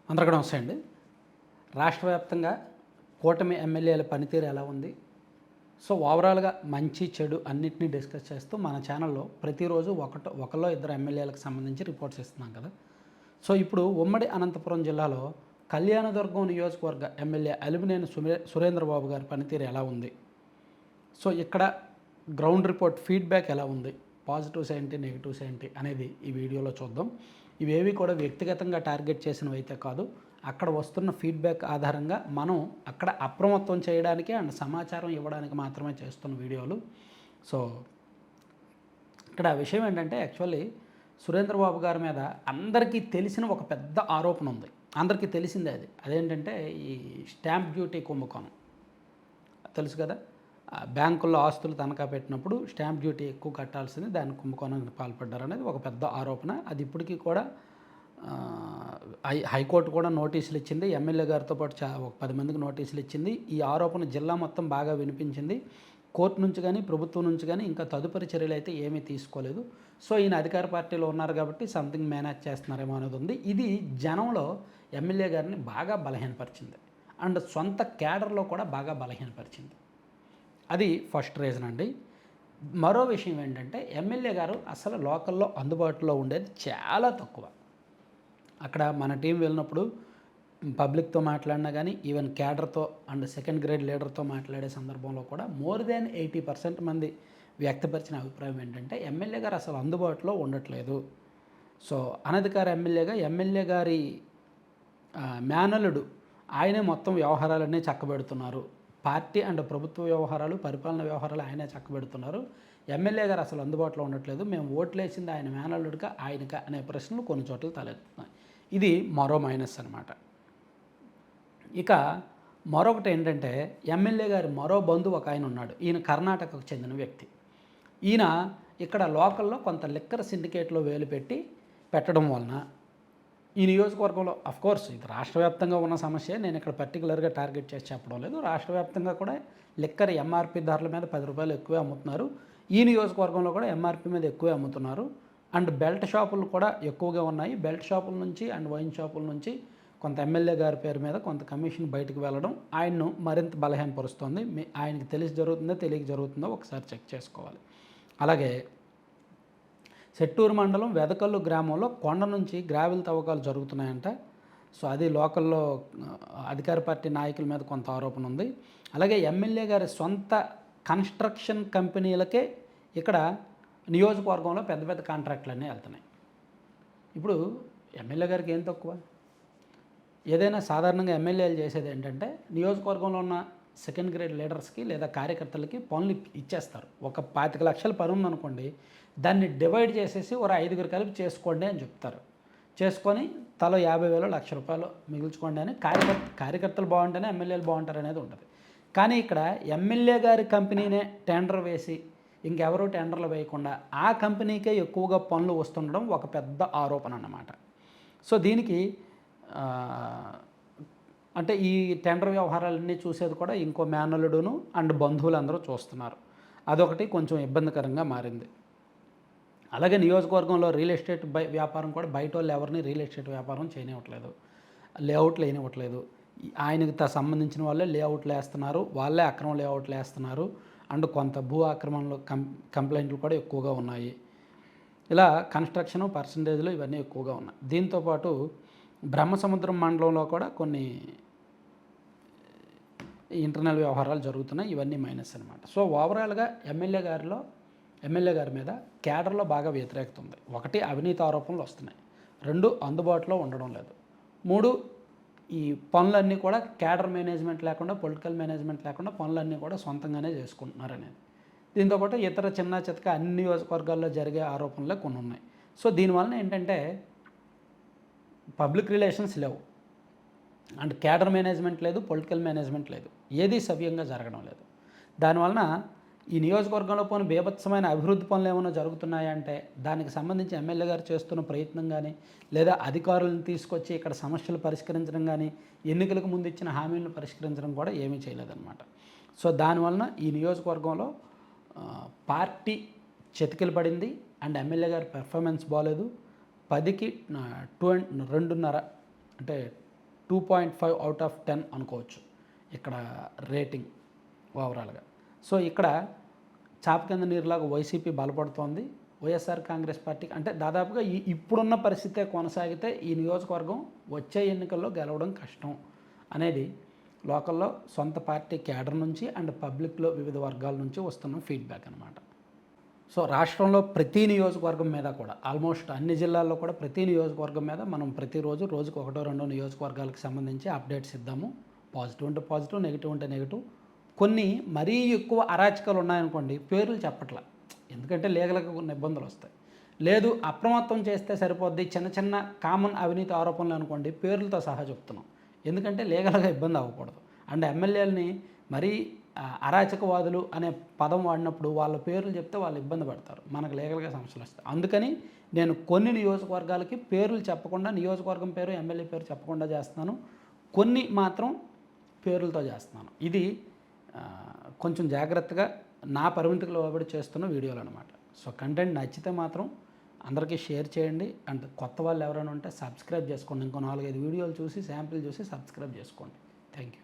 అందరికీ నమస్తే అండి. రాష్ట్ర వ్యాప్తంగా కూటమి ఎమ్మెల్యేల పనితీరు ఎలా ఉంది? సో, ఓవరాల్‌గా మంచి, చెడు అన్నిటిని డిస్కస్ చేస్తూ మన ఛానల్‌లో ప్రతిరోజు ఒకళ్ళో ఇద్దరు ఎమ్మెల్యేలకు సంబంధించి రిపోర్ట్స్ ఇస్తున్నాం కదా! సో, ఇప్పుడు ఉమ్మడి అనంతపురం జిల్లాలో కళ్యాణదుర్గం నియోజకవర్గ ఎమ్మెల్యే అలిమినేని సురేంద్రబాబు గారి పనితీరు ఎలా ఉంది? సో, ఇక్కడ గ్రౌండ్ రిపోర్ట్ ఫీడ్‌బ్యాక్ ఎలా ఉంది? పాజిటివ్స్ ఏంటి? నెగెటివ్స్ ఏంటి? అనేది ఈ వీడియోలో చూద్దాం. ఇవేవి కూడా వ్యక్తిగతంగా టార్గెట్ చేసినవైతే కాదు. అక్కడ వస్తున్న ఫీడ్‌బ్యాక్ ఆధారంగా మనం అక్కడ అప్రమత్తం చేయడానికి అండ్ సమాచారం ఇవ్వడానికి మాత్రమే చేస్తున్న వీడియోలు. సో, ఇక్కడ విషయం ఏంటంటే యాక్చువల్లీ సురేంద్రబాబు గారి మీద అందరికీ తెలిసిన ఒక పెద్ద ఆరోపణ ఉంది. అందరికీ తెలిసిందే అది. అదేంటంటే ఈ స్టాంప్ డ్యూటీ కుంభకోణం. తెలుసు కదా! బ్యాంకుల్లో ఆస్తులు తనఖా పెట్టినప్పుడు స్టాంప్ డ్యూటీ ఎక్కువ కట్టాల్సింది, దాన్ని కుంభకోణానికి పాల్పడ్డారనేది ఒక పెద్ద ఆరోపణ. అది ఇప్పటికీ కూడా హైకోర్టు కూడా నోటీసులు ఇచ్చింది. ఎమ్మెల్యే గారితో పాటు ఒక 10 మందికి నోటీసులు ఇచ్చింది. ఈ ఆరోపణ జిల్లా మొత్తం బాగా వినిపించింది. కోర్టు నుంచి కానీ, ప్రభుత్వం నుంచి కానీ ఇంకా తదుపరి చర్యలు అయితే ఏమీ తీసుకోలేదు. సో, ఈయన అధికార పార్టీలో ఉన్నారు కాబట్టి సంథింగ్ మేనేజ్ చేస్తున్నారేమో అనేది ఉంది. ఇది జనంలో ఎమ్మెల్యే గారిని బాగా బలహీనపరిచింది అండ్ సొంత క్యాడర్లో కూడా బాగా బలహీనపరిచింది. అది ఫస్ట్ రీజన్ అండి. మరో విషయం ఏంటంటే ఎమ్మెల్యే గారు అసలు లోకల్లో అందుబాటులో ఉండేది చాలా తక్కువ. అక్కడ మన టీం వెళ్ళినప్పుడు పబ్లిక్తో మాట్లాడినా కానీ, ఈవెన్ క్యాడర్తో అండ్ సెకండ్ గ్రేడ్ లీడర్తో మాట్లాడే సందర్భంలో కూడా మోర్ దాన్ 80% మంది వ్యక్తపరిచిన అభిప్రాయం ఏంటంటే ఎమ్మెల్యే గారు అసలు అందుబాటులో ఉండట్లేదు. సో, అనధికార ఎమ్మెల్యే గారి మేనల్లుడు ఆయనే మొత్తం వ్యవహారాలన్నీ చక్కబెడుతున్నారు. పార్టీ అండ్ ప్రభుత్వ వ్యవహారాలు, పరిపాలన వ్యవహారాలు ఆయనే చక్కబెడుతున్నారు. ఎమ్మెల్యే గారు అసలు అందుబాటులో ఉండట్లేదు. మేము ఓట్లేసింది ఆయన మేనల్లుడికా ఆయనకా అనే ప్రశ్నలు కొన్ని చోట్ల తలెత్తుతున్నాయి. ఇది మరో మైనస్ అనమాట. ఇక మరొకటి ఏంటంటే ఎమ్మెల్యే గారి మరో బంధువు ఒక ఆయన ఉన్నాడు. ఈయన కర్ణాటకకు చెందిన వ్యక్తి. ఈయన ఇక్కడ లోకల్లో కొంత లిక్కర్ సిండికేట్లో వేలు పెట్టడం వలన ఈ నియోజకవర్గంలో అఫ్కోర్స్ ఇది రాష్ట్ర వ్యాప్తంగా ఉన్న సమస్య. నేను ఇక్కడ పర్టికులర్గా టార్గెట్ చేసి చెప్పడం లేదు. రాష్ట్ర వ్యాప్తంగా కూడా లిక్కర్ ఎంఆర్పి ధరల మీద ₹10 ఎక్కువే అమ్ముతున్నారు. ఈ నియోజకవర్గంలో కూడా ఎంఆర్పి మీద ఎక్కువే అమ్ముతున్నారు. అండ్ బెల్ట్ షాపులు కూడా ఎక్కువగా ఉన్నాయి. బెల్ట్ షాపుల నుంచి అండ్ వైన్ షాపుల నుంచి కొంత ఎమ్మెల్యే గారి పేరు మీద కొంత కమిషన్ బయటకు వెళ్ళడం ఆయన్ను మరింత బలహీనపరుస్తుంది. ఆయనకి తెలిసి జరుగుతుందో తెలియక జరుగుతుందో ఒకసారి చెక్ చేసుకోవాలి. అలాగే సెట్టూరు మండలం వెదకల్లు గ్రామంలో కొండ నుంచి గ్రావెల్ తవ్వకాలు జరుగుతున్నాయంట. సో, అది లోకల్లో అధికార పార్టీ నాయకుల మీద కొంత ఆరోపణ ఉంది. అలాగే ఎమ్మెల్యే గారి సొంత కన్స్ట్రక్షన్ కంపెనీలకే ఇక్కడ నియోజకవర్గంలో పెద్ద పెద్ద కాంట్రాక్టులన్నీ వెళ్తున్నాయి. ఇప్పుడు ఎమ్మెల్యే గారికి ఏం తక్కువ? ఏదైనా సాధారణంగా ఎమ్మెల్యేలు చేసేది ఏంటంటే నియోజకవర్గంలో ఉన్న సెకండ్ గ్రేడ్ లీడర్స్కి లేదా కార్యకర్తలకి పనులు ఇచ్చేస్తారు. ఒక 25 లక్షల పని ఉందనుకోండి, దాన్ని డివైడ్ చేసేసి ఒక 5గురు కలిపి చేసుకోండి అని చెప్తారు. చేసుకొని తలో 50,000 ₹1,00,000 మిగుల్చుకోండి అని కార్యకర్తలు బాగుంటేనే ఎమ్మెల్యేలు బాగుంటారు అనేది ఉంటుంది. కానీ ఇక్కడ ఎమ్మెల్యే గారి కంపెనీనే టెండర్ వేసి ఇంకెవరూ టెండర్లు వేయకుండా ఆ కంపెనీకే ఎక్కువగా పనులు వస్తుండడం ఒక పెద్ద ఆరోపణ అన్నమాట. సో, దీనికి అంటే ఈ టెండర్ వ్యవహారాలన్నీ చూసేది కూడా ఇంకో మేనల్లుడును అండ్ బంధువులందరూ చూస్తున్నారు. అదొకటి కొంచెం ఇబ్బందికరంగా మారింది. అలాగే నియోజకవర్గంలో రియల్ ఎస్టేట్ వ్యాపారం కూడా బయట వాళ్ళు ఎవరిని రియల్ ఎస్టేట్ వ్యాపారం చేయనివ్వట్లేదు. లేఅవుట్లు వేయనివ్వట్లేదు. ఆయనకి సంబంధించిన వాళ్ళే లేఅవుట్లు వేస్తున్నారు. వాళ్ళే అక్రమ లేఅవుట్లు వేస్తున్నారు. అండ్ కొంత భూ ఆక్రమణలు కంప్లైంట్లు కూడా ఎక్కువగా ఉన్నాయి. ఇలా కన్స్ట్రక్షన్ పర్సంటేజ్లు ఇవన్నీ ఎక్కువగా ఉన్నాయి. దీంతోపాటు బ్రహ్మసముద్రం మండలంలో కూడా కొన్ని ఇంటర్నల్ వ్యవహారాలు జరుగుతున్నాయి. ఇవన్నీ మైనస్ అనమాట. సో, ఓవరాల్గా ఎమ్మెల్యే గారి మీద క్యాడర్లో బాగా వ్యతిరేకత ఉంది. 1 అవినీతి ఆరోపణలు వస్తున్నాయి. 2 అందుబాటులో ఉండడం లేదు. 3 ఈ పనులన్నీ కూడా క్యాడర్ మేనేజ్మెంట్ లేకుండా, పొలిటికల్ మేనేజ్మెంట్ లేకుండా పనులన్నీ కూడా సొంతంగానే చేసుకుంటున్నారనేది. దీంతోపాటు ఇతర చిన్న చితక అన్ని నియోజకవర్గాల్లో జరిగే ఆరోపణలే కొన్ని ఉన్నాయి. సో, దీనివలన ఏంటంటే పబ్లిక్ రిలేషన్స్ లేవు అండ్ క్యాడర్ మేనేజ్మెంట్ లేదు, పొలిటికల్ మేనేజ్మెంట్ లేదు. ఏది సవ్యంగా జరగడం లేదు. దానివలన ఈ నియోజకవర్గంలో పోని బీభత్సమైన అభివృద్ధి పనులు ఏమైనా జరుగుతున్నాయంటే దానికి సంబంధించి ఎమ్మెల్యే గారు చేస్తున్న ప్రయత్నం కానీ, లేదా అధికారులను తీసుకొచ్చి ఇక్కడ సమస్యలు పరిష్కరించడం కానీ, ఎన్నికలకు ముందు ఇచ్చిన హామీలను పరిష్కరించడం కూడా ఏమీ చేయలేదన్నమాట. సో, దానివలన ఈ నియోజకవర్గంలో పార్టీ చతికిల పడింది అండ్ ఎమ్మెల్యే గారి పెర్ఫార్మెన్స్ బాగలేదు. 10కి 2.5 అంటే 2.5 అవుట్ ఆఫ్ 10 అనుకోవచ్చు ఇక్కడ రేటింగ్ ఓవరాల్గా. సో ఇక్కడ చాప కింద నీరులాగా వైసీపీ బలపడుతోంది. వైఎస్ఆర్ కాంగ్రెస్ పార్టీకి అంటే దాదాపుగా ఇప్పుడున్న పరిస్థితే కొనసాగితే ఈ నియోజకవర్గం వచ్చే ఎన్నికల్లో గెలవడం కష్టం అనేది లోకల్లో సొంత పార్టీ క్యాడర్ నుంచి అండ్ పబ్లిక్లో వివిధ వర్గాల నుంచి వస్తున్న ఫీడ్బ్యాక్ అనమాట. సో రాష్ట్రంలో ప్రతి నియోజకవర్గం మీద కూడా ఆల్మోస్ట్ అన్ని జిల్లాల్లో కూడా ప్రతి నియోజకవర్గం మీద మనం ప్రతిరోజు రోజుకు 1-2 నియోజకవర్గాలకు సంబంధించి అప్డేట్స్ ఇద్దాము. పాజిటివ్ ఉంటే పాజిటివ్, నెగిటివ్ ఉంటే నెగిటివ్. కొన్ని మరీ ఎక్కువ అరాచకాలు ఉన్నాయనుకోండి పేర్లు చెప్పట్ల, ఎందుకంటే లీగల్గా కొన్ని ఇబ్బందులు వస్తాయి. లేదు అప్రమత్తం చేస్తే సరిపోద్ది, చిన్న చిన్న కామన్ అవినీతి ఆరోపణలు అనుకోండి పేర్లతో సహా చెప్తున్నాం, ఎందుకంటే లీగల్గా ఇబ్బంది అవ్వకూడదు. అండ్ ఎమ్మెల్యేలని మరీ అరాచకవాదులు అనే పదం వాడినప్పుడు వాళ్ళ పేర్లు చెప్తే వాళ్ళు ఇబ్బంది పడతారు, మనకు లీగల్గా సమస్యలు వస్తాయి. అందుకని నేను కొన్ని నియోజకవర్గాలకి పేర్లు చెప్పకుండా, నియోజకవర్గం పేరు ఎమ్మెల్యే పేరు చెప్పకుండా చేస్తున్నాను, కొన్ని మాత్రం పేర్లతో చేస్తున్నాను. ఇది కొంచెం జాగ్రత్తగా నా పరిమితికి లోబడి చేస్తున్న వీడియోలు అనమాట. సో కంటెంట్ నచ్చితే మాత్రం అందరికీ షేర్ చేయండి. అండ్ కొత్త వాళ్ళు ఎవరైనా ఉంటే సబ్స్క్రైబ్ చేసుకోండి. ఇంకో 4-5 వీడియోలు చూసి శాంపిల్ చూసి సబ్స్క్రైబ్ చేసుకోండి. Thank you.